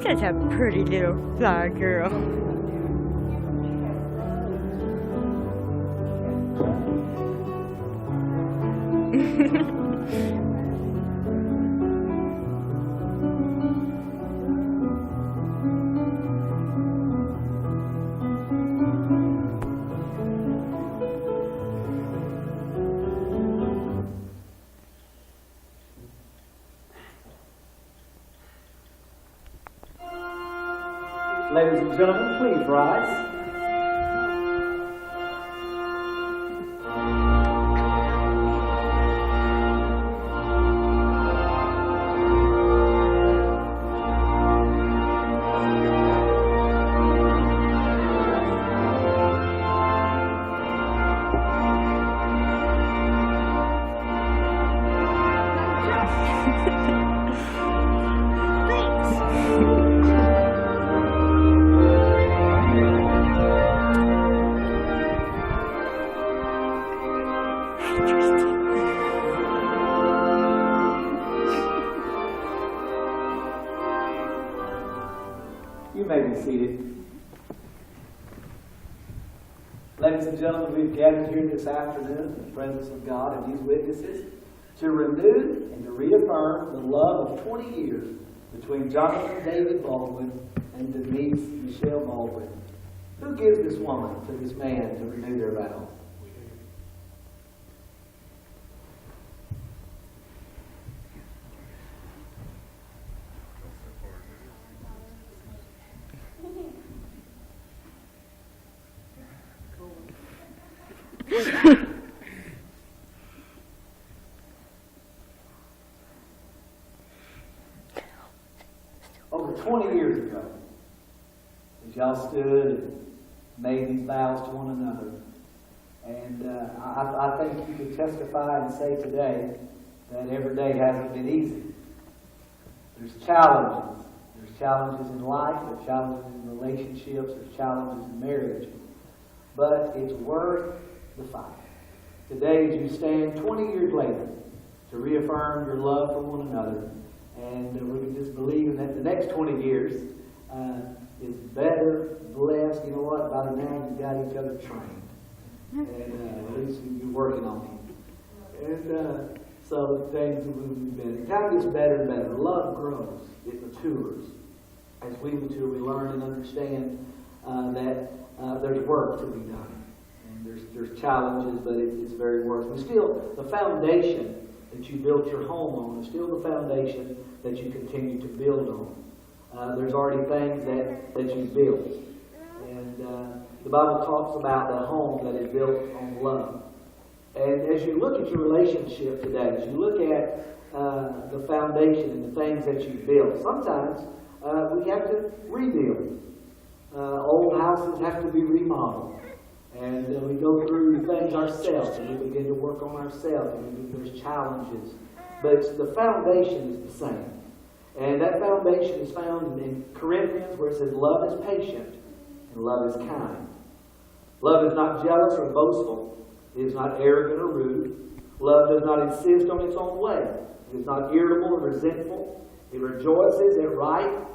Such a pretty little flower girl. Ladies and gentlemen, please rise. You may be seated. Ladies and gentlemen, we've gathered here this afternoon in the presence of God and these witnesses to renew and to reaffirm the love of 20 years between Jonathan David Baldwin and Denise Michelle Baldwin. Who gives this woman to this man to renew their vows? Over 20 years ago, as y'all stood and made these vows to one another, and I think you could testify and say today that every day hasn't been easy. There's challenges. There's challenges in life. There's challenges in relationships. There's challenges in marriage. But it's worth the fight. Today, as you stand 20 years later to reaffirm your love for one another, and we can just believe that the next 20 years is better, blessed. You know what? By now you've got each other trained. And at least you're working on it. And so things are moving better. Time gets better and better. Love grows. It matures. As we mature, we learn and understand that there's work to be done. And there's challenges, but it's very worth it. Still, the foundation that you built your home on is still the foundation that you continue to build on. There's already things that you built. And the Bible talks about a home that is built on love. And as you look at your relationship today, as you look at the foundation and the things that you built, sometimes we have to rebuild. Old houses have to be remodeled. And we go through things ourselves, and we begin to work on ourselves, and there's challenges. But the foundation is the same. And that foundation is found in Corinthians, where it says, love is patient, and love is kind. Love is not jealous or boastful. It is not arrogant or rude. Love does not insist on its own way. It is not irritable or resentful. It rejoices at right,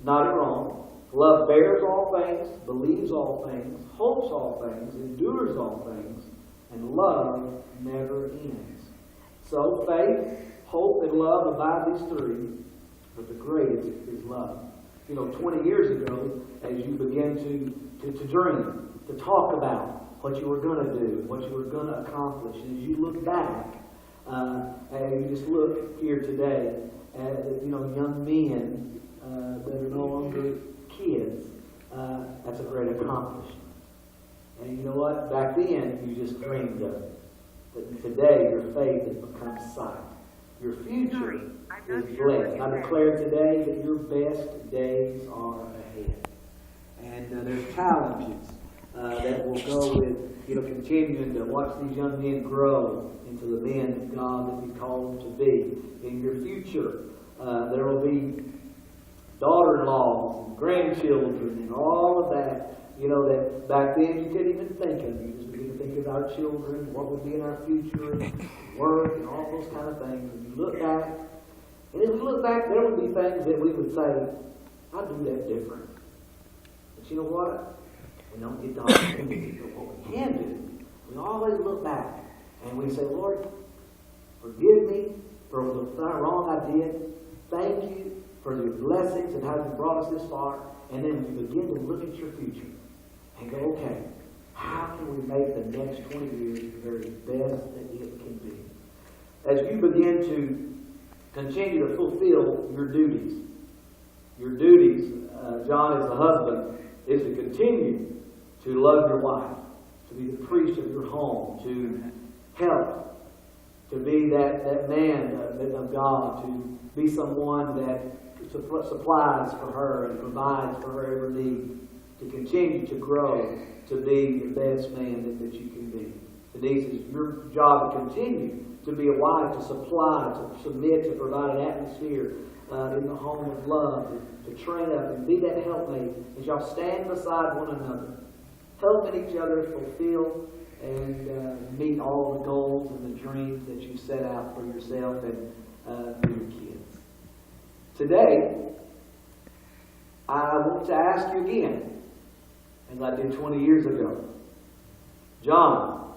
not at wrong. Love bears all things, believes all things, hopes all things, endures all things, and love never ends. So faith, hope, and love abide these three, but the greatest is love. 20 years ago, as you began to dream, to talk about what you were going to do, what you were going to accomplish, and as you look back, and you just look here today at young men that are no longer kids, that's a great accomplishment. And you know what? Back then, you just dreamed of it. But today your faith has become sight. Your future is blessed. I declare today that your best days are ahead. And there's challenges that will go with continuing to watch these young men grow into the men of God that you call them to be. In your future, there will be daughter-in-laws and grandchildren and all of that. That back then you couldn't even think of. You just begin to think of our children, what would be in our future, and work, and all those kind of things. And you look back, and as we look back, there would be things that we would say, I'd do that different. But you know what? We don't get the opportunity. But what we can do, we always look back and we say, Lord, forgive me for the wrong I did. Thank you for your blessings and how you brought us this far. And then we begin to look at your future and go, okay, how can we make the next 20 years the very best that it can be? As you begin to continue to fulfill your duties, John, as a husband, is to continue to love your wife, to be the priest of your home, to help, to be that man of God, to be someone that supplies for her and provides for her every need, to continue to grow, to be the best man that you can be. Denise, it's your job to continue to be a wife, to supply, to submit, to provide an atmosphere in the home of love, to train up and be that helpmate as y'all stand beside one another, helping each other fulfill and meet all the goals and the dreams that you set out for yourself and for your kids. Today, I want to ask you again, as I did 20 years ago, John,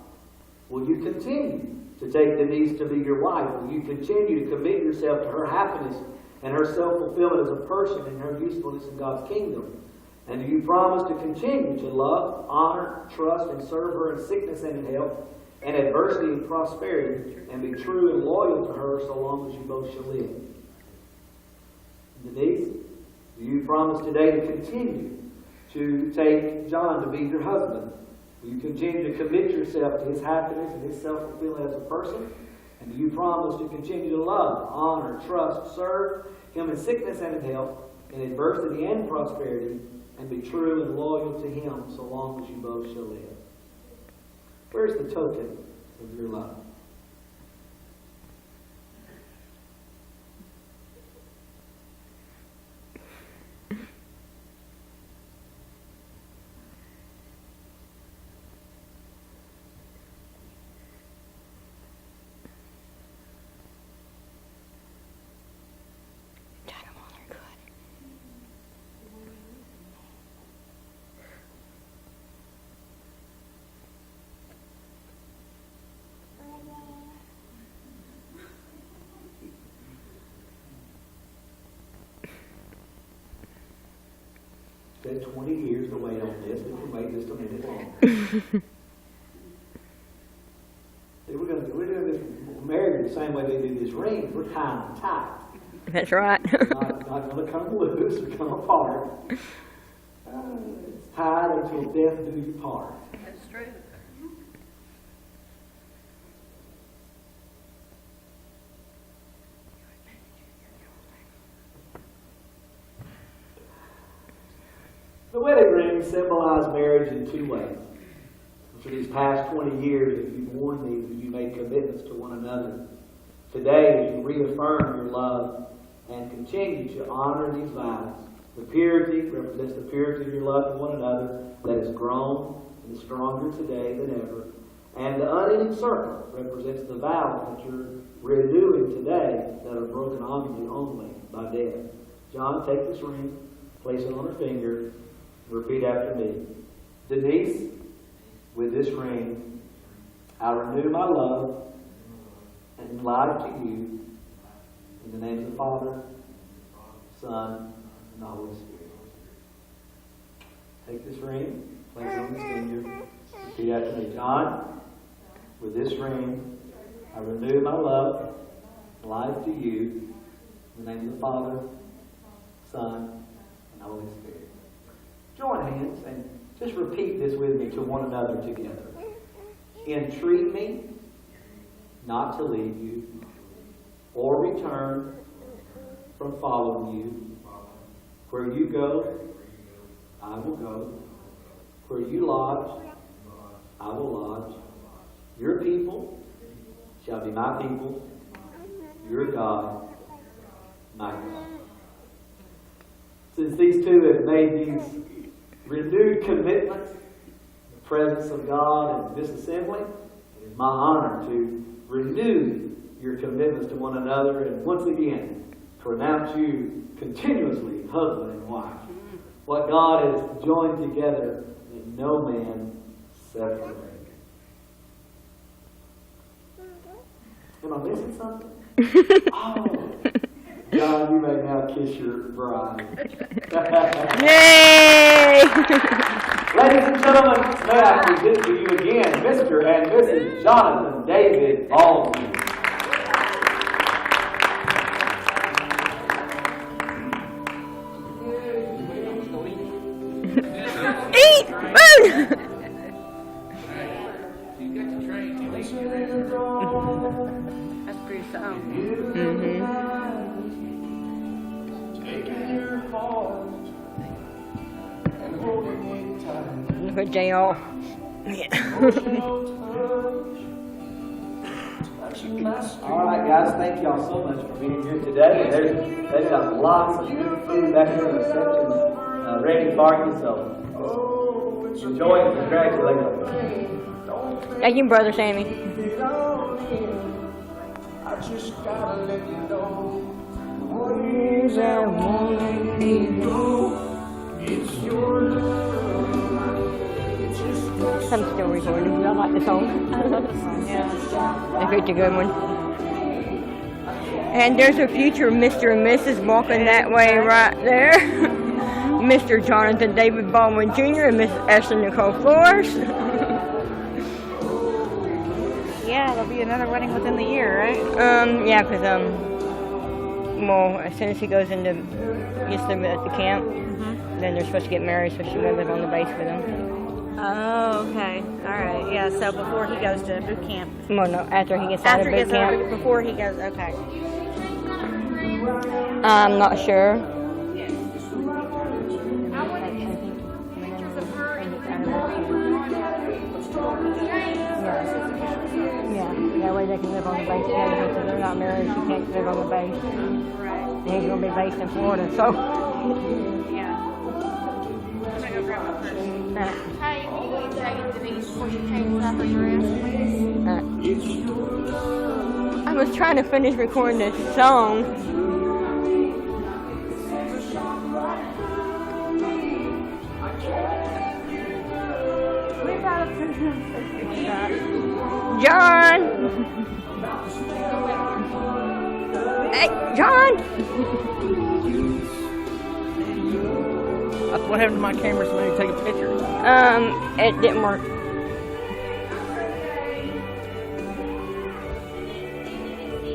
will you continue to take Denise to be your wife? Will you continue to commit yourself to her happiness and her self-fulfillment as a person and her usefulness in God's kingdom? And do you promise to continue to love, honor, trust, and serve her in sickness and in health, and adversity and prosperity, and be true and loyal to her so long as you both shall live? Denise, do you promise today to continue to take John to be your husband? Will you continue to commit yourself to his happiness and his self-fulfillment as a person? And do you promise to continue to love, honor, trust, serve him in sickness and in health, in adversity and prosperity, and be true and loyal to him so long as you both shall live? Where's the token of your love? Said 20 years to wait on this, but we wait just a minute longer. We're going to be married the same way they do this ring. We're tying them tight. That's right. not going to come loose or come apart. It's tied until death do you part. That's true. The wedding ring symbolized marriage in two ways. For these past 20 years, that you've worn these, as you made commitments to one another. Today, as you reaffirm your love and continue to honor these vows, the purity represents the purity of your love to one another that has grown and is stronger today than ever. And the unending circle represents the vows that you're renewing today that are broken on you only by death. John, take this ring, place it on her finger, repeat after me. Denise, with this ring, I renew my love and life to you in the name of the Father, Son, and the Holy Spirit. Take this ring, place it on his finger, repeat after me. John, with this ring, I renew my love and life to you in the name of the Father, Son, and the Holy Spirit. Join hands and just repeat this with me to one another together. Entreat me, not to leave you or return from following you. Where you go, I will go. Where you lodge, I will lodge. Your people shall be my people. Your God, my God. Since these two have made these renewed commitments in the presence of God and this assembly, it is my honor to renew your commitments to one another and once again pronounce you continuously husband and wife. What God has joined together, let no man separate. Am I missing something? Oh, John, you may now kiss your bride. Yay! Ladies and gentlemen, may I present to you again Mr. and Mrs. Jonathan David Baldwin. Eat food! That's pretty song. Look at J.R. All right, guys, thank y'all so much for being here today. They've got lots of good food back here in the reception ready for you, so enjoy and congratulations. Thank you, Brother Sammy. I just gotta let you know what it is I want to do. It's your love. Some still recording, but I like the song. Yeah. It's a good one. And there's a future Mr. and Mrs. walking that way right there. Mr. Jonathan David Baldwin Jr. and Miss Ashley Nicole Flores. Yeah, there'll be another wedding within the year, right? Yeah, because, well, as soon as he goes into, gets them at the camp, then they're supposed to get married, so she's going to live on the base with them. Oh, okay. All right. Yeah, so before he goes to boot camp. Well, no, after he gets out of boot camp. Before he goes, okay. I'm not sure. Yeah, that way they can live on the base together because they're not married, she can't live on the base. And he's going to be based in Florida, so. Yeah. I'm going to go grab my purse. Hey, can you take Denise before she changes up her dress, please? I was trying to finish recording this song. John! Hey, John! What happened to my camera so I need to take a picture? It didn't work.